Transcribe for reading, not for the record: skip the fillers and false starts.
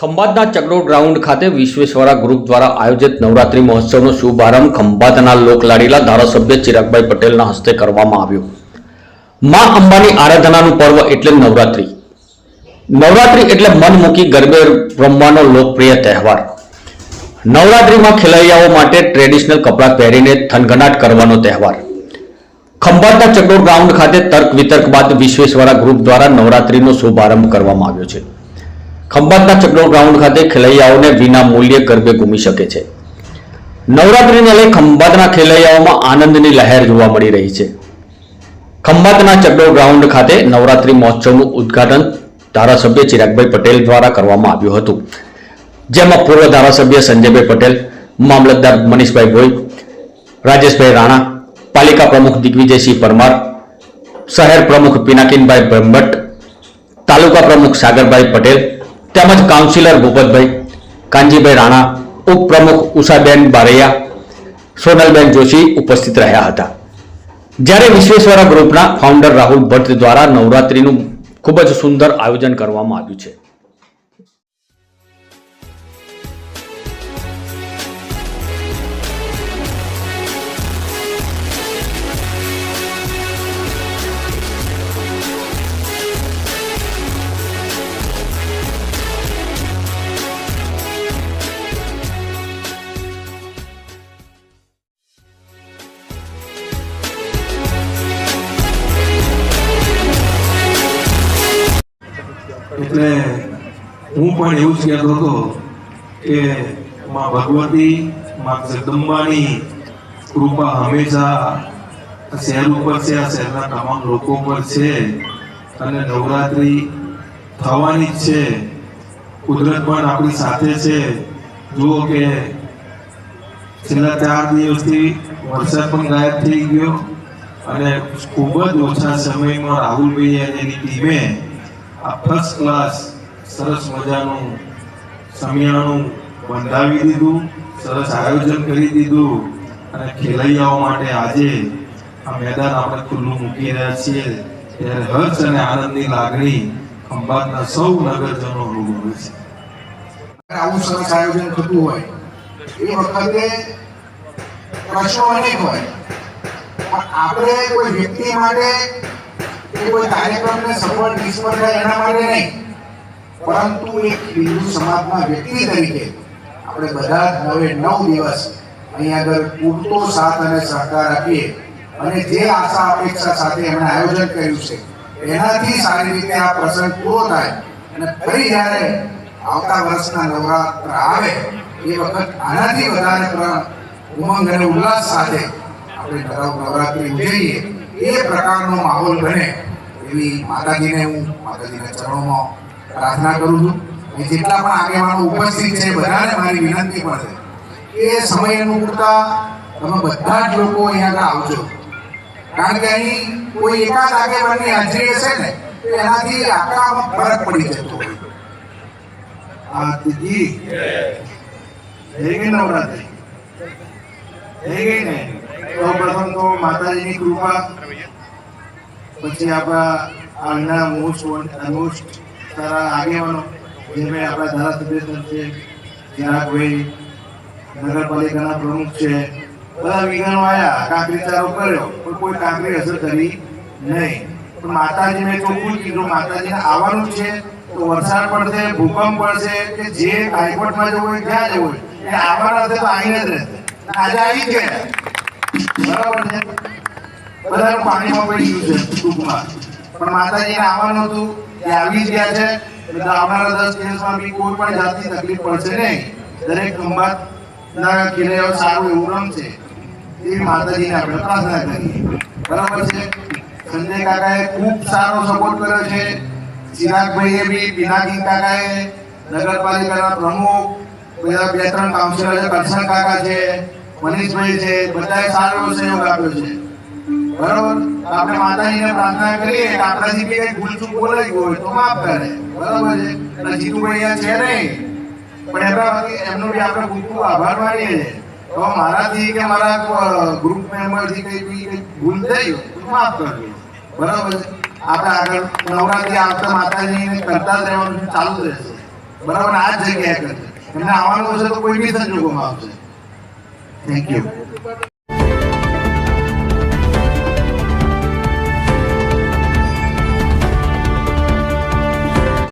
ખંભાતના ચકડોળ ground ખાતે વિશ્વેશ્વરા group દ્વારા આયોજિત નવરાત્રી મહોત્સવનો શુભારંભ ખંભાતના લોકલાડીલા ધારાસભ્ય ચિરાગભાઈ પટેલના હસ્તે કરવામાં આવ્યો। મા અંબાની આરાધનાનું પર્વ એટલે નવરાત્રી। નવરાત્રી એટલે મન મૂકી ગરબે રમવાનો લોકપ્રિય તહેવાર। નવરાત્રીમાં ખેલૈયાઓ માટે ટ્રેડિશનલ કપડાં પહેરીને થનગનાટ કરવાનો તહેવાર। ખંભાતના ચકડોળ ગ્રાઉન્ડ ખાતે તર્ક વિતર્ક બાદ વિશ્વેશ્વરા ગ્રુપ દ્વારા નવરાત્રીનો શુભારંભ કરવામાં આવ્યો છે। ખંભાતના ચકડોળ ગ્રાઉન્ડ ખાતે ખેલૈયાઓને વિના મૂલ્યે ગરબે ઘૂમી શકે છે। નવરાત્રીને લઈ ખંભાતના ખેલૈયાઓમાં આનંદની લહેર જોવા મળી રહી છે। ખંભાતના ચકડોળ ગ્રાઉન્ડ ખાતે નવરાત્રી મહોત્સવનું ઉદ્ઘાટન ધારાસભ્ય ચિરાગભાઈ પટેલ દ્વારા કરવામાં આવ્યું હતું, જેમાં પૂર્વ ધારાસભ્ય સંજયભાઈ પટેલ, મામલતદાર મનીષભાઈ ભોઈ, રાજેશભાઈ રાણા, પાલિકા પ્રમુખ દિગ્વિજયસિંહ પરમાર, શહેર પ્રમુખ પિનાકીનભાઈ બ્રહ્મભટ્ટ, તાલુકા પ્રમુખ સાગરભાઈ પટેલ તેમજ કાઉન્સિલર ભૂપતભાઈ, કાનજીભાઈ રાણા, ઉપપ્રમુખ ઉષાબેન બારૈયા, સોનલબેન જોશી ઉપસ્થિત રહ્યા હતા। જ્યારે વિશ્વેશ્વરા ગ્રુપના ફાઉન્ડર રાહુલ ભટ્ટ દ્વારા નવરાત્રીનું ખૂબ જ સુંદર આયોજન કરવામાં આવ્યું છે। એટલે હું પણ એવું જ કહેતો હતો કે માં ભગવતી, માં જગદંબાની કૃપા હંમેશા શહેર ઉપર છે, આ શહેરના તમામ લોકો પર છે અને નવરાત્રી થવાની જ છે। કુદરત પણ આપણી સાથે છે। જુઓ કે છેલ્લા 4 દિવસથી વરસાદ પણ ગાયબ થઈ ગયો અને ખૂબ જ ઓછા સમયમાં રાહુલભાઈ અને એની ટીમે આ ફર્સ્ટ ક્લાસ સરસ મજાનું સમિયાણું બંધાવી દીધું, સરસ આયોજન કરી દીધું અને ખેલૈયાઓ માટે આજે આ મેદાન આપણે ખુલ્લું મૂકી રહ્યા છીએ ત્યારે હર્ષ અને આનંદની લાગણી ખંભાતના સૌ નગરજનો અનુભવે છે। આવું સરસ આયોજન થતું હોય એ વખતે પ્રશ્નો અનેક હોય, પણ આપણે કોઈ વ્યક્તિ માટે કોઈ કાર્યક્રમને સફળ નિષ્ફળ થાય એના માટે નહીં, પરંતુ એક હિન્દુ સમાજના વ્યક્તિ તરીકે આપણે બધા 9 દિવસ અહીંયા આગળ પૂરતો સાથ અને સહકાર આપીએ અને જે આશા અપેક્ષા સાથે એમણે આયોજન કર્યું છે એનાથી સારી રીતે આ પ્રસંગ પૂરો થાય અને ફરી જ્યારે આવતા વર્ષના નવરાત્ર આવે એ વખત આનાથી વધારે ઉમંગ અને ઉલ્લાસ સાથે આપણે નવરાત્રી ઉજવીએ એ પ્રકારનો માહોલ બને એવી માતાજીને હું માતાજીના ચરણોમાં પ્રાર્થના કરું છું। અને જેટલા પણ આગેવાનો ઉપસ્થિત છે બધાને મારી વિનંતી પણ છે કે સમય અનુકૂળતા તમે બધા જ લોકો અહીંયા આગળ આવજો, કારણ કે અહીં કોઈ એકાદ આગેવાનની હાજરી હશે ને તો એનાથી આખા ફરક પડી જતો હોય। આજી થઈ ગઈ નવરાત્રી, થઈ ગઈ ને? તો પ્રથમ તો માતાજીની કૃપા, પછી આપણા આજના મોસ્ટ સારા આગેવાનો જેમાં આપણા ધારાસભ્ય છે ચિરાગભાઈ, નગરપાલિકાના પ્રમુખ છે, બધા વિઘ્નો આવ્યા, કાંકરીચારો કર્યો પણ કોઈ કાંકરી અસર કરી નહીં। પણ માતાજી મેં ચોખ્ખું કીધું માતાજીને આવવાનું છે તો વરસાદ પડશે, ભૂકંપ પડશે કે જે હાઈકોર્ટમાં જવું હોય ત્યાં જવું હોય એ આવવાના હશે તો આવીને જ રહેશે। આજે આવી ગયા, બરાબર છે, બધાનું પાણીમાં પડી ગયું છે ટૂંકમાં, પણ માતાજીને આવવાનું હતું એ આવી જ ગયા છે। એટલે આવનારા 10 દિવસમાં બી કોઈ પણ જાતની તકલીફ પડશે નહીં। દરેક ખંભાતના ખેલૈયાઓ સારું એવું રમશે એવી માતાજીને આપણે પ્રાર્થના કરીએ, બરાબર છે। સંજય કાકાએ ખૂબ સારો સપોર્ટ કર્યો છે, ચિરાગભાઈએ બી, પિનાકી કાકાએ, નગરપાલિકાના પ્રમુખ, બધા 2-3 કાઉન્સિલર છે, કરશન કાકા છે, મનીષભાઈ છે, બધાએ સારો સહયોગ આપ્યો છે, બરાબર। આપણે માતાજીને પ્રાર્થના કરીએ કે આપણાથી બી કંઈ ભૂલચૂક બોલાઈ હોય તો માફ કરે, બરાબર છે। અને જીતુભાઈ અહીંયા છે નહીં પણ એમનો બી આપણે ખૂબ ખૂબ આભાર માનીએ છીએ। તો મારાથી કે મારા ગ્રુપ મેમ્બરથી કંઈ ભૂલ થઈ હોય તો માફ કરજો, બરાબર છે। આપણે આગળ નવરાત્રી આવતા માતાજીને કરતા જ રહેવાનું ચાલુ રહેશે, બરાબર આ જ જગ્યાએ કરશે. એમને આવવાનું હશે તો કોઈ બી સંજોગોમાં આવશે. Thank you.